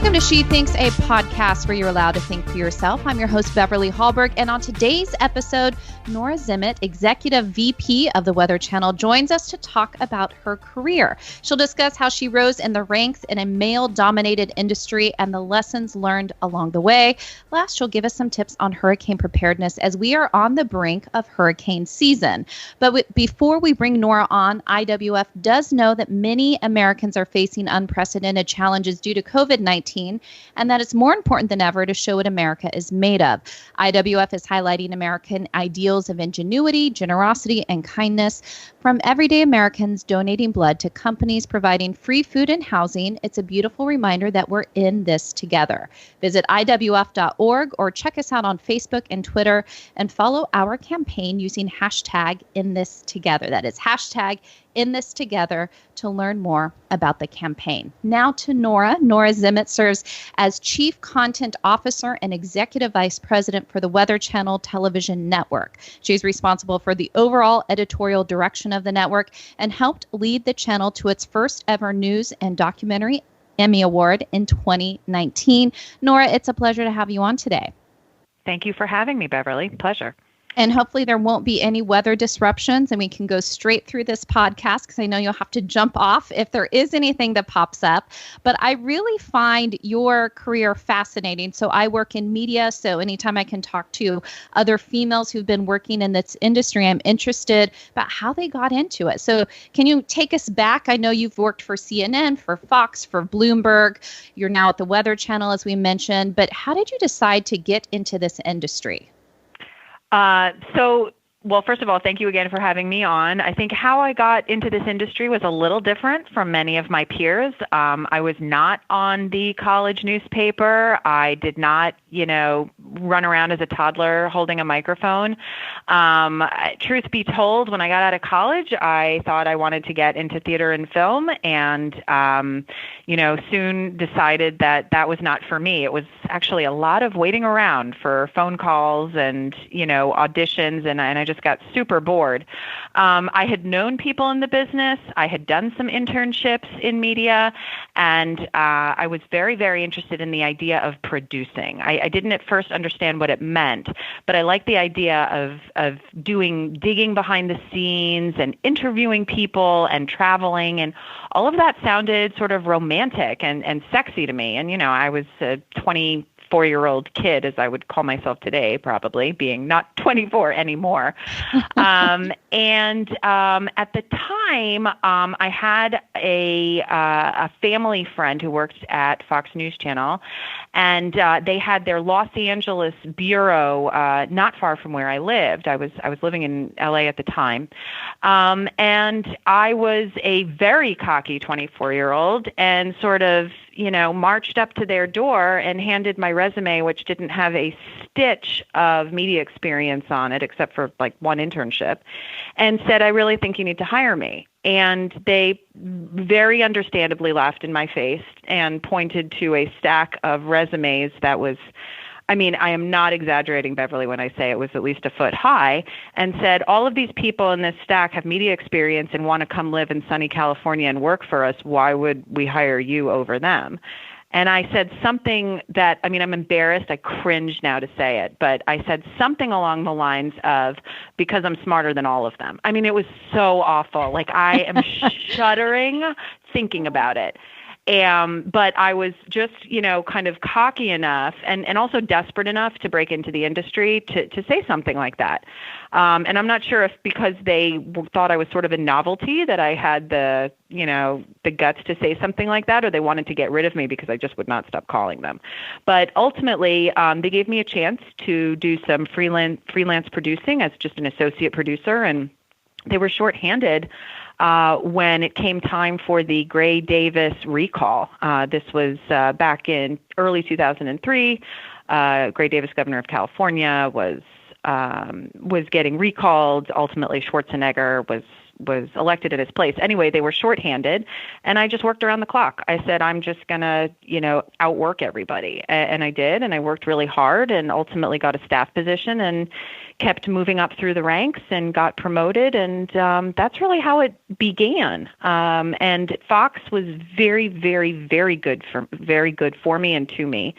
Welcome to She Thinks, a podcast where you're allowed to think for yourself. I'm your host, Beverly Hallberg, and on today's episode, Nora Zimmett, Executive VP of the Weather Channel, joins us to talk about her career. She'll discuss how she rose in the ranks in a male-dominated industry and the lessons learned along the way. Last, she'll give us some tips on hurricane preparedness as we are on the brink of hurricane season. But before we bring Nora on, IWF does know that many Americans are facing unprecedented challenges due to COVID-19, and that it's more important than ever to show what America is made of. IWF is highlighting American ideals of ingenuity, generosity, and kindness, from everyday Americans donating blood to companies providing free food and housing. It's a beautiful reminder that we're in this together. Visit IWF.org or check us out on Facebook and Twitter and follow our campaign using hashtag #InThisTogether. That is hashtag #InThisTogether to learn more about the campaign. Now to Nora. Nora Zimmett serves as Chief Content Officer and Executive Vice President for the Weather Channel Television Network. She's responsible for the overall editorial direction of the network and helped lead the channel to its first ever news and documentary Emmy Award in 2019. Nora, it's a pleasure to have you on today. Thank you for having me, Beverly. Pleasure. And hopefully there won't be any weather disruptions and we can go straight through this podcast because I know you'll have to jump off if there is anything that pops up. But I really find your career fascinating. So I work in media. So anytime I can talk to other females who've been working in this industry, I'm interested about how they got into it. So can you take us back? I know you've worked for CNN, for Fox, for Bloomberg. You're now at the Weather Channel, as we mentioned. But how did you decide to get into this industry? Well, first of all, thank you again for having me on. I think how I got into this industry was a little different from many of my peers. I was not on the college newspaper. I did not, run around as a toddler holding a microphone. Truth be told, when I got out of college, I thought I wanted to get into theater and film and, soon decided that that was not for me. It was actually a lot of waiting around for phone calls and, auditions, and I just got super bored. I had known people in the business. I had done some internships in media, and I was very, very interested in the idea of producing. I didn't at first understand what it meant, but I liked the idea of digging behind the scenes and interviewing people and traveling, and all of that sounded sort of romantic and sexy to me. And, I was a 24-year-old kid, as I would call myself today, probably being not 24 anymore. At the time, I had a family friend who worked at Fox News Channel, and they had their Los Angeles bureau not far from where I lived. I was living in LA at the time, and I was a very cocky 24-year-old, and sort of marched up to their door and handed my resume, which didn't have a stitch of media experience on it, except for like one internship, and said, "I really think you need to hire me." And they very understandably laughed in my face and pointed to a stack of resumes that was, I am not exaggerating, Beverly, when I say it was at least a foot high, and said, "All of these people in this stack have media experience and want to come live in sunny California and work for us. Why would we hire you over them?" And I said something that, I'm embarrassed. I cringe now to say it, but I said something along the lines of, "Because I'm smarter than all of them." It was so awful. Like, I am shuddering thinking about it. But I was just, kind of cocky enough and also desperate enough to break into the industry to say something like that. And I'm not sure if because they thought I was sort of a novelty that I had the guts to say something like that, or they wanted to get rid of me because I just would not stop calling them. But ultimately, they gave me a chance to do some freelance producing as just an associate producer, and they were shorthanded when it came time for the Gray Davis recall. This was back in early 2003. Gray Davis, governor of California, was getting recalled. Ultimately, Schwarzenegger was was elected in his place. Anyway, they were shorthanded, and I just worked around the clock. I said, I'm just going to, outwork everybody. And I did, and I worked really hard and ultimately got a staff position and kept moving up through the ranks and got promoted. And that's really how it began. And Fox was very, very, very good for me and to me.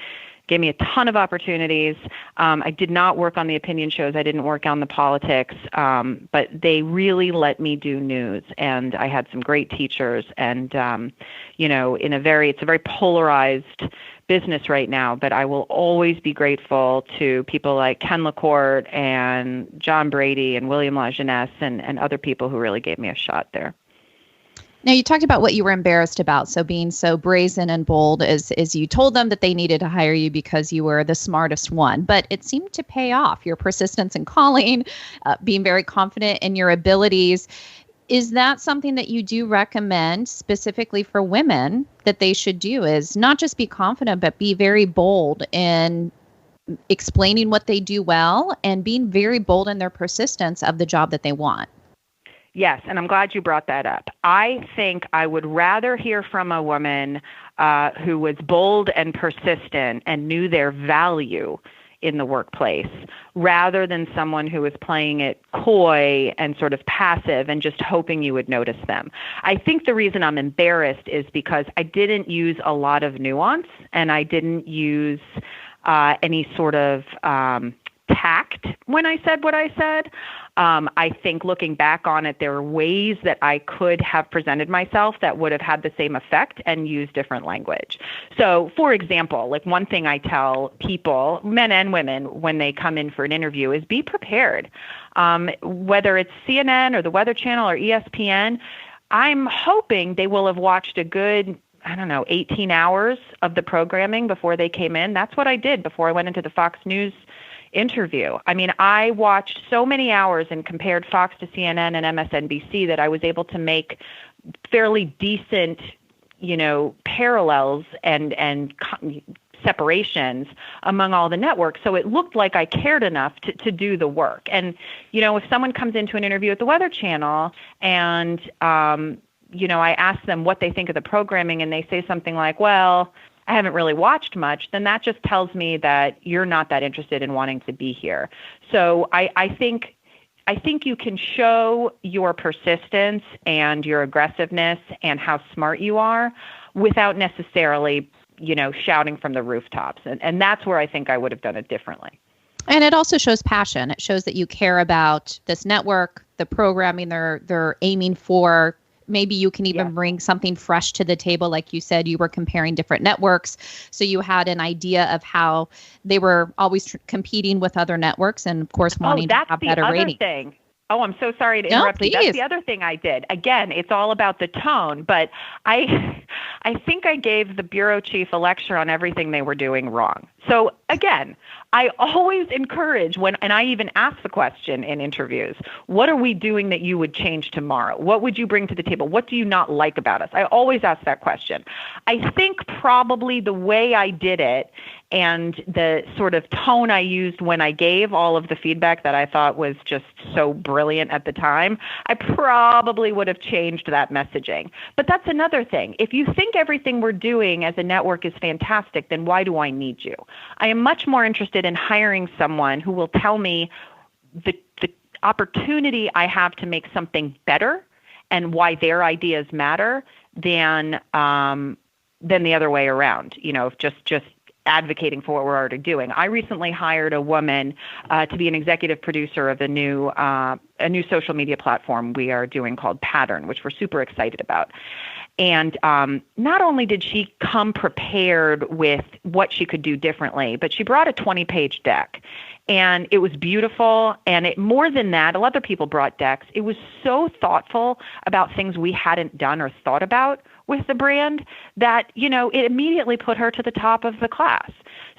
Gave me a ton of opportunities. I did not work on the opinion shows. I didn't work on the politics, but they really let me do news. And I had some great teachers. And, it's a very polarized business right now, but I will always be grateful to people like Ken LaCourte and John Brady and William LaJeunesse and other people who really gave me a shot there. Now, you talked about what you were embarrassed about. So being so brazen and bold as you told them that they needed to hire you because you were the smartest one. But it seemed to pay off. Your persistence in calling, being very confident in your abilities. Is that something that you do recommend specifically for women that they should do, is not just be confident, but be very bold in explaining what they do well and being very bold in their persistence of the job that they want? Yes, and I'm glad you brought that up. I think I would rather hear from a woman who was bold and persistent and knew their value in the workplace rather than someone who was playing it coy and sort of passive and just hoping you would notice them. I think the reason I'm embarrassed is because I didn't use a lot of nuance and I didn't use any sort of tact when I said what I said. I think looking back on it, there are ways that I could have presented myself that would have had the same effect and used different language. So, for example, like one thing I tell people, men and women, when they come in for an interview is be prepared. Whether it's CNN or the Weather Channel or ESPN, I'm hoping they will have watched a good 18 hours of the programming before they came in. That's what I did before I went into the Fox News interview. I mean, I watched so many hours and compared Fox to CNN and MSNBC that I was able to make fairly decent, parallels and separations among all the networks. So it looked like I cared enough to do the work. And, if someone comes into an interview at the Weather Channel and, I ask them what they think of the programming and they say something like, well, I haven't really watched much, then that just tells me that you're not that interested in wanting to be here. So I think you can show your persistence and your aggressiveness and how smart you are without necessarily, shouting from the rooftops. And that's where I think I would have done it differently. And it also shows passion. It shows that you care about this network, the programming they're aiming for. Maybe you can even bring something fresh to the table. Like you said, you were comparing different networks. So you had an idea of how they were always competing with other networks and, of course, wanting to have better ratings. Thing. Oh, I'm so sorry to interrupt you. That's the other thing I did. Again, it's all about the tone. But I think I gave the bureau chief a lecture on everything they were doing wrong. So, again, I always encourage and I even ask the question in interviews, what are we doing that you would change tomorrow? What would you bring to the table? What do you not like about us? I always ask that question. I think probably the way I did it and the sort of tone I used when I gave all of the feedback that I thought was just so brilliant at the time, I probably would have changed that messaging. But that's another thing. If you think everything we're doing as a network is fantastic, then why do I need you? I am much more interested in hiring someone who will tell me the opportunity I have to make something better and why their ideas matter than the other way around, just advocating for what we're already doing. I recently hired a woman to be an executive producer of a new social media platform we are doing called Pattern, which we're super excited about. And not only did she come prepared with what she could do differently, but she brought a 20-page deck. And it was beautiful. And more than that, a lot of people brought decks. It was so thoughtful about things we hadn't done or thought about with the brand that, it immediately put her to the top of the class.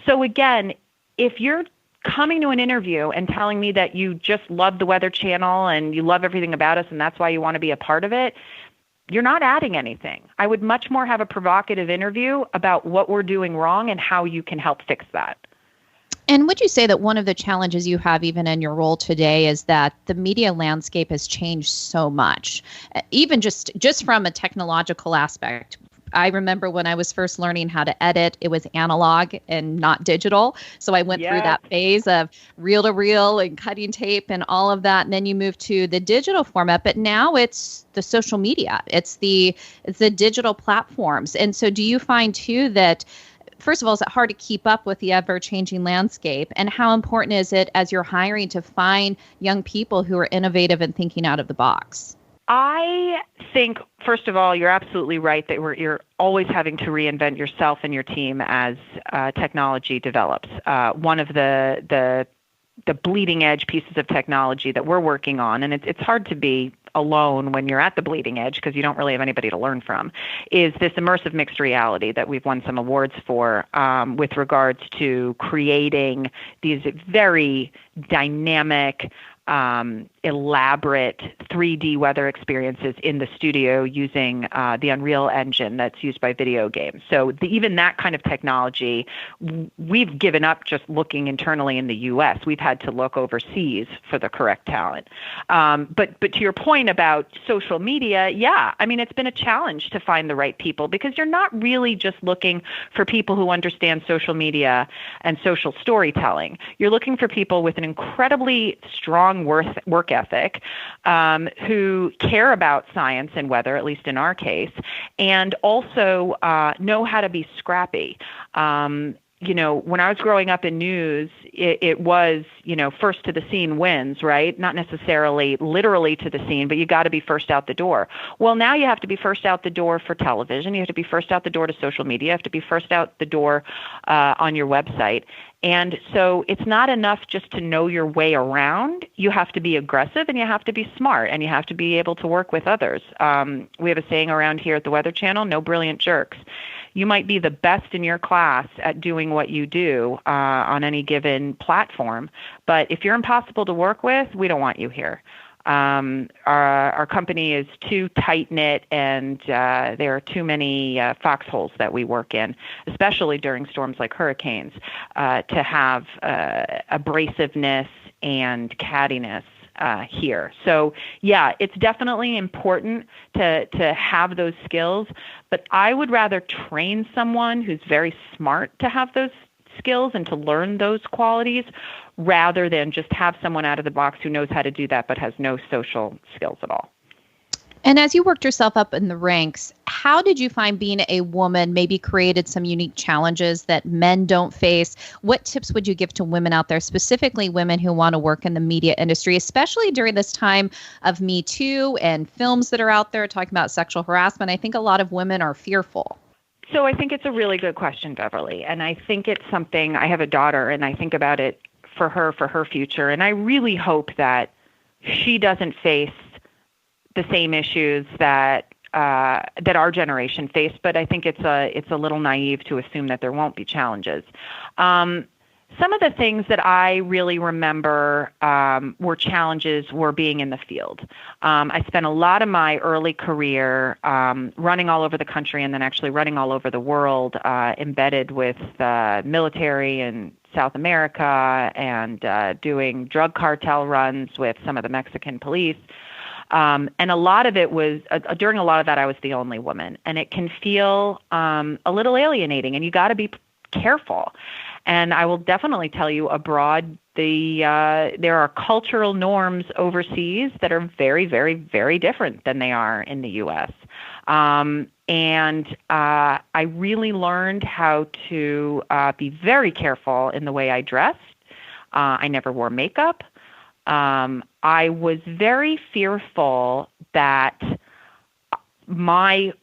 So again, if you're coming to an interview and telling me that you just love the Weather Channel and you love everything about us and that's why you want to be a part of it, you're not adding anything. I would much more have a provocative interview about what we're doing wrong and how you can help fix that. And would you say that one of the challenges you have even in your role today is that the media landscape has changed so much, even just from a technological aspect? I remember when I was first learning how to edit, it was analog and not digital. So I went through that phase of reel to reel and cutting tape and all of that. And then you move to the digital format, but now it's the social media. It's the digital platforms. And so do you find too that, first of all, is it hard to keep up with the ever-changing landscape? And how important is it as you're hiring to find young people who are innovative and thinking out of the box? I think, first of all, you're absolutely right that you're always having to reinvent yourself and your team as technology develops. One of the bleeding edge pieces of technology that we're working on, and it's hard to be alone when you're at the bleeding edge because you don't really have anybody to learn from, is this immersive mixed reality that we've won some awards for with regards to creating these very dynamic, elaborate 3D weather experiences in the studio using the Unreal Engine that's used by video games. So even that kind of technology, we've given up just looking internally in the U.S. We've had to look overseas for the correct talent. But to your point about social media, yeah, I mean, it's been a challenge to find the right people because you're not really just looking for people who understand social media and social storytelling. You're looking for people with an incredibly strong work ethic, who care about science and weather, at least in our case, and also know how to be scrappy. When I was growing up in news, it was, first to the scene wins, right? Not necessarily literally to the scene, but you got to be first out the door. Well, now you have to be first out the door for television. You have to be first out the door to social media. You have to be first out the door on your website. And so it's not enough just to know your way around. You have to be aggressive and you have to be smart and you have to be able to work with others. We have a saying around here at the Weather Channel, no brilliant jerks. You might be the best in your class at doing what you do on any given platform, but if you're impossible to work with, we don't want you here. Our company is too tight-knit and there are too many foxholes that we work in, especially during storms like hurricanes, to have abrasiveness and cattiness here. So yeah, it's definitely important to have those skills, but I would rather train someone who's very smart to have those skills and to learn those qualities rather than just have someone out of the box who knows how to do that but has no social skills at all. And as you worked yourself up in the ranks, how did you find being a woman maybe created some unique challenges that men don't face? What tips would you give to women out there, specifically women who want to work in the media industry, especially during this time of Me Too and films that are out there talking about sexual harassment? I think a lot of women are fearful. So I think it's a really good question, Beverly. And I think it's something, I have a daughter and I think about it for her future. And I really hope that she doesn't face the same issues that our generation faced, but I think it's a little naive to assume that there won't be challenges. Some of the things that I really remember were challenges were being in the field. I spent a lot of my early career running all over the country and then actually running all over the world, embedded with military in South America and doing drug cartel runs with some of the Mexican police. And a lot of it was, during a lot of that, I was the only woman. And it can feel a little alienating, and you got to be careful. And I will definitely tell you, abroad, there are cultural norms overseas that are very, very, very different than they are in the U.S. And I really learned how to be very careful in the way I dressed. I never wore makeup. I was very fearful that my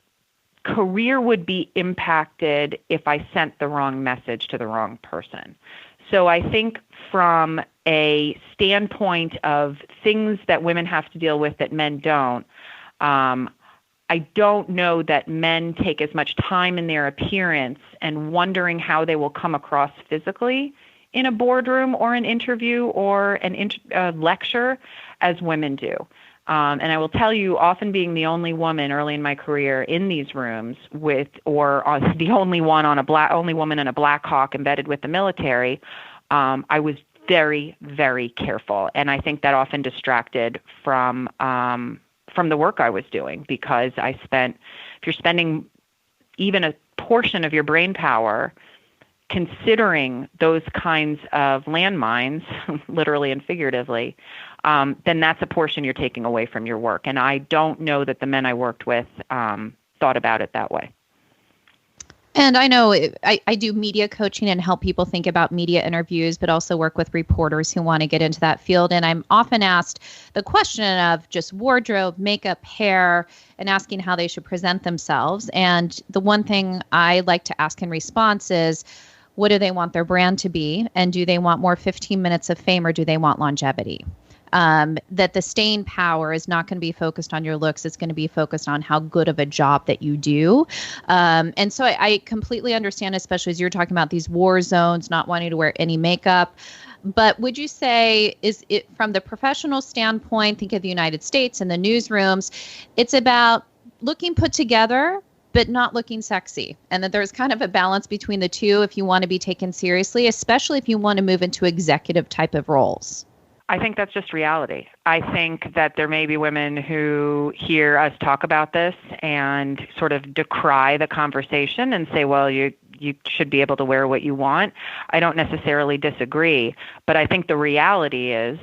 career would be impacted if I sent the wrong message to the wrong person. So I think from a standpoint of things that women have to deal with that men don't, I don't know that men take as much time in their appearance and wondering how they will come across physically in a boardroom or an interview or a lecture as women do. And I will tell you, often being the only woman early in my career in these rooms the only woman on a Black Hawk embedded with the military, I was very, very careful. And I think that often distracted from the work I was doing, because if you're spending even a portion of your brain power considering those kinds of landmines, literally and figuratively, then that's a portion you're taking away from your work. And I don't know that the men I worked with thought about it that way. And I know I do media coaching and help people think about media interviews, but also work with reporters who want to get into that field. And I'm often asked the question of just wardrobe, makeup, hair, and asking how they should present themselves. And the one thing I like to ask in response is, what do they want their brand to be? And do they want more 15 minutes of fame, or do they want longevity? That the staying power is not going to be focused on your looks. It's going to be focused on how good of a job that you do. And so I completely understand, especially as you're talking about these war zones, not wanting to wear any makeup. But would you say, is it from the professional standpoint, think of the United States and the newsrooms, it's about looking put together, but not looking sexy, and that there's kind of a balance between the two if you want to be taken seriously, especially if you want to move into executive type of roles? I think that's just reality. I think that there may be women who hear us talk about this and sort of decry the conversation and say, well, you should be able to wear what you want. I don't necessarily disagree, but I think the reality is,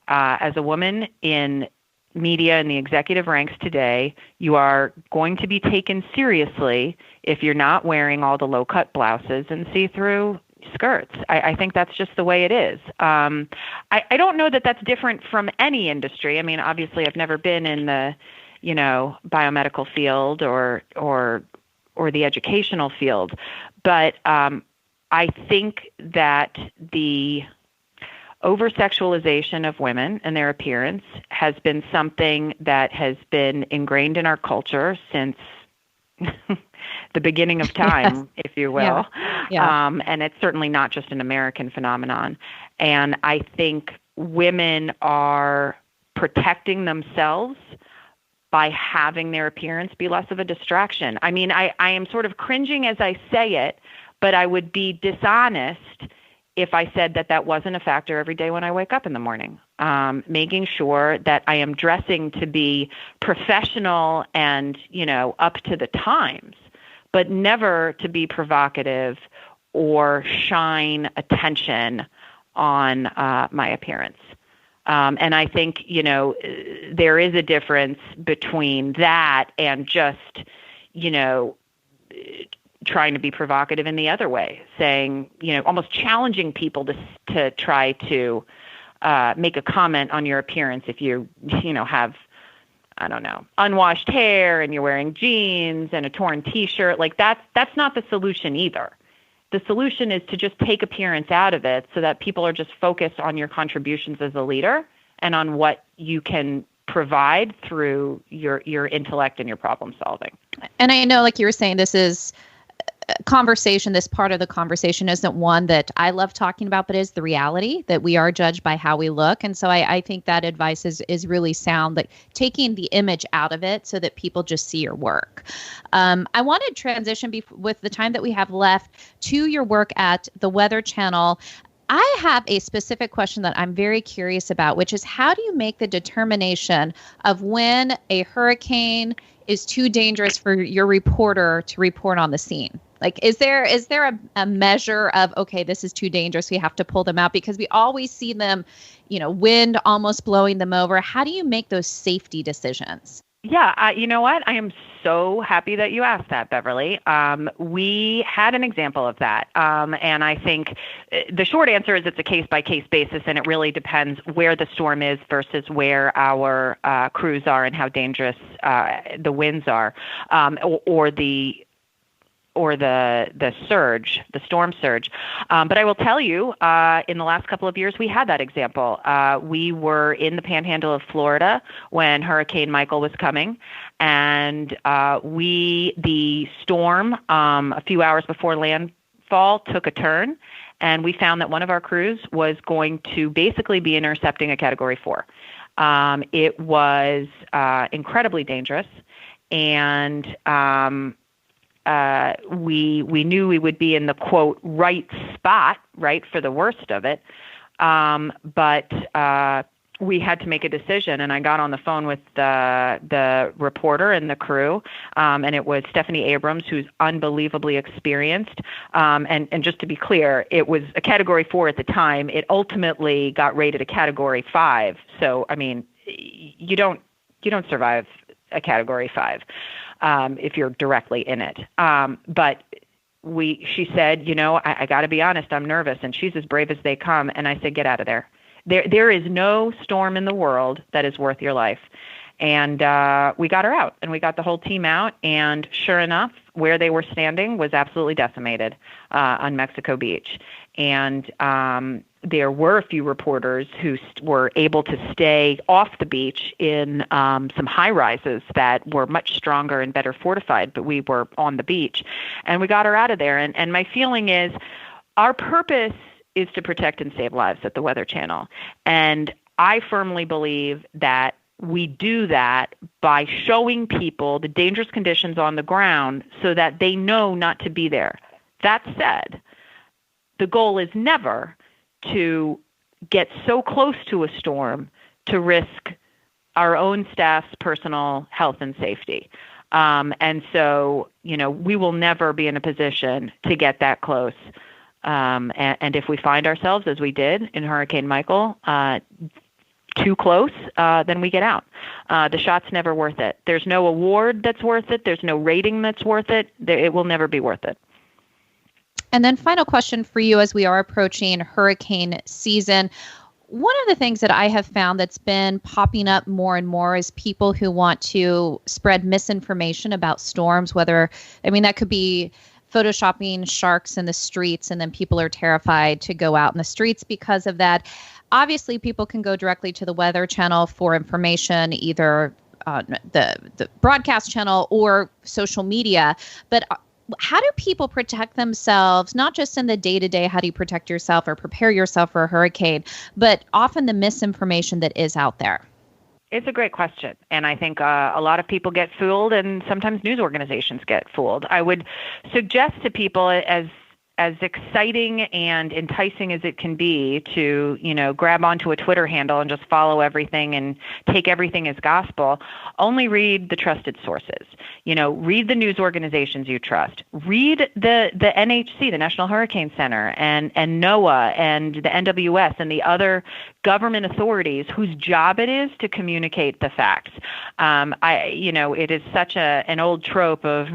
as a woman in media and the executive ranks today, you are going to be taken seriously if you're not wearing all the low-cut blouses and see-through skirts. I think that's just the way it is. I don't know that that's different from any industry. I mean, obviously, I've never been in the, biomedical field or the educational field, but I think that the over-sexualization of women and their appearance has been something that has been ingrained in our culture since the beginning of time, yes, if you will. Yeah. And it's certainly not just an American phenomenon. And I think women are protecting themselves by having their appearance be less of a distraction. I mean, I am sort of cringing as I say it, but I would be dishonest if I said that wasn't a factor every day when I wake up in the morning. Making sure that I am dressing to be professional and, up to the times, but never to be provocative or shine attention on my appearance. And I think, there is a difference between that and just, trying to be provocative in the other way, saying, almost challenging people to try to make a comment on your appearance if you have, I don't know, unwashed hair and you're wearing jeans and a torn T-shirt. Like that's not the solution either. The solution is to just take appearance out of it so that people are just focused on your contributions as a leader and on what you can provide through your intellect and your problem solving. And I know, like you were saying, this is conversation, this part of the conversation isn't one that I love talking about, but is the reality that we are judged by how we look. And so I think that advice is really sound, like taking the image out of it so that people just see your work. I want to transition with the time that we have left to your work at the Weather Channel. I have a specific question that I'm very curious about, which is how do you make the determination of when a hurricane is too dangerous for your reporter to report on the scene? Like, is there a measure of, okay, this is too dangerous, we have to pull them out? Because we always see them, wind almost blowing them over. How do you make those safety decisions? Yeah, you know what? I am so happy that you asked that, Beverly. We had an example of that. And I think the short answer is it's a case-by-case basis, and it really depends where the storm is versus where our crews are and how dangerous the winds are, or the surge, the storm surge. But I will tell you, in the last couple of years, we had that example. We were in the panhandle of Florida when Hurricane Michael was coming, and the storm, a few hours before landfall, took a turn, and we found that one of our crews was going to basically be intercepting a Category 4. It was incredibly dangerous, and we knew we would be in the, quote, right spot, right, for the worst of it. But we had to make a decision, and I got on the phone with the reporter and the crew, and it was Stephanie Abrams, who's unbelievably experienced. And just to be clear, it was a Category 4 at the time. It ultimately got rated a Category 5. So, I mean, you don't survive a Category 5 if you're directly in it. But she said, I got to be honest, I'm nervous, and she's as brave as they come. And I said, get out of there. There is no storm in the world that is worth your life. And we got her out, and we got the whole team out. And sure enough, where they were standing was absolutely decimated on Mexico Beach. And there were a few reporters who were able to stay off the beach in some high rises that were much stronger and better fortified, but we were on the beach. And we got her out of there. And my feeling is our purpose is to protect and save lives at the Weather Channel. And I firmly believe that we do that by showing people the dangerous conditions on the ground so that they know not to be there. That said, the goal is never to get so close to a storm to risk our own staff's personal health and safety. And so, we will never be in a position to get that close. And if we find ourselves, as we did in Hurricane Michael, too close, then we get out. The shot's never worth it. There's no award that's worth it. There's no rating that's worth it. It will never be worth it. And then final question for you as we are approaching hurricane season. One of the things that I have found that's been popping up more and more is people who want to spread misinformation about storms, that could be photoshopping sharks in the streets, and then people are terrified to go out in the streets because of that. Obviously, people can go directly to the Weather Channel for information, either the broadcast channel or social media. But how do people protect themselves, not just in the day-to-day, how do you protect yourself or prepare yourself for a hurricane, but often the misinformation that is out there? It's a great question. And I think a lot of people get fooled, and sometimes news organizations get fooled. I would suggest to people, as exciting and enticing as it can be to, grab onto a Twitter handle and just follow everything and take everything as gospel, only read the trusted sources. Read the news organizations you trust. Read the NHC, the National Hurricane Center, and NOAA and the NWS and the other government authorities whose job it is to communicate the facts. It is such an old trope of,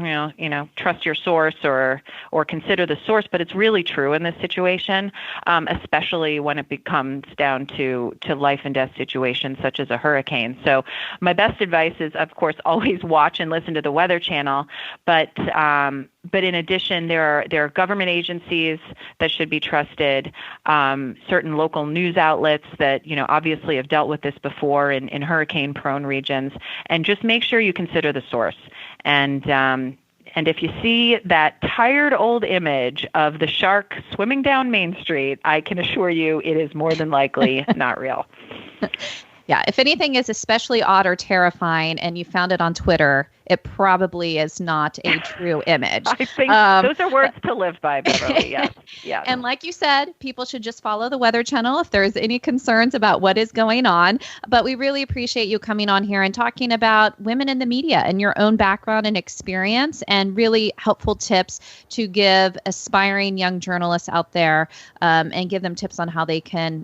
trust your source or consider the source, but it's really true in this situation, especially when it comes down to life and death situations such as a hurricane. So my best advice is, of course, always watch and listen to the Weather Channel. But in addition, there are government agencies that should be trusted, certain local news outlets that, obviously have dealt with this before in hurricane-prone regions, and just make sure you consider the source. And if you see that tired old image of the shark swimming down Main Street, I can assure you it is more than likely not real. Yeah, if anything is especially odd or terrifying and you found it on Twitter, it probably is not a true image. I think those are words to live by, Beverly. Yes. Yeah. And like you said, people should just follow the Weather Channel if there's any concerns about what is going on. But we really appreciate you coming on here and talking about women in the media and your own background and experience, and really helpful tips to give aspiring young journalists out there and give them tips on how they can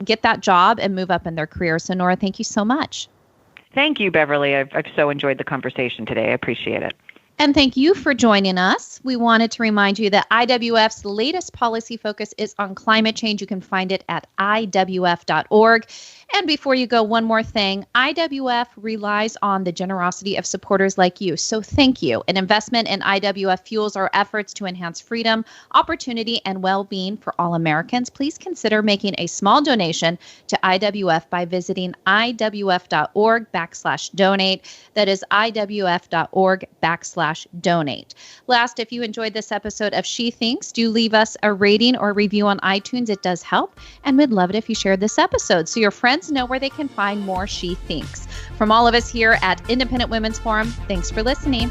get that job and move up in their career. So Nora, thank you so much. Thank you, Beverly. I've so enjoyed the conversation today. I appreciate it. And thank you for joining us. We wanted to remind you that IWF's latest policy focus is on climate change. You can find it at IWF.org. And before you go, one more thing. IWF relies on the generosity of supporters like you. So thank you. An investment in IWF fuels our efforts to enhance freedom, opportunity, and well-being for all Americans. Please consider making a small donation to IWF by visiting IWF.org/donate. That is IWF.org/donate. Last, if you enjoyed this episode of She Thinks, do leave us a rating or review on iTunes. It does help. And we'd love it if you shared this episode so your friends know where they can find more She Thinks. From all of us here at Independent Women's Forum, thanks for listening.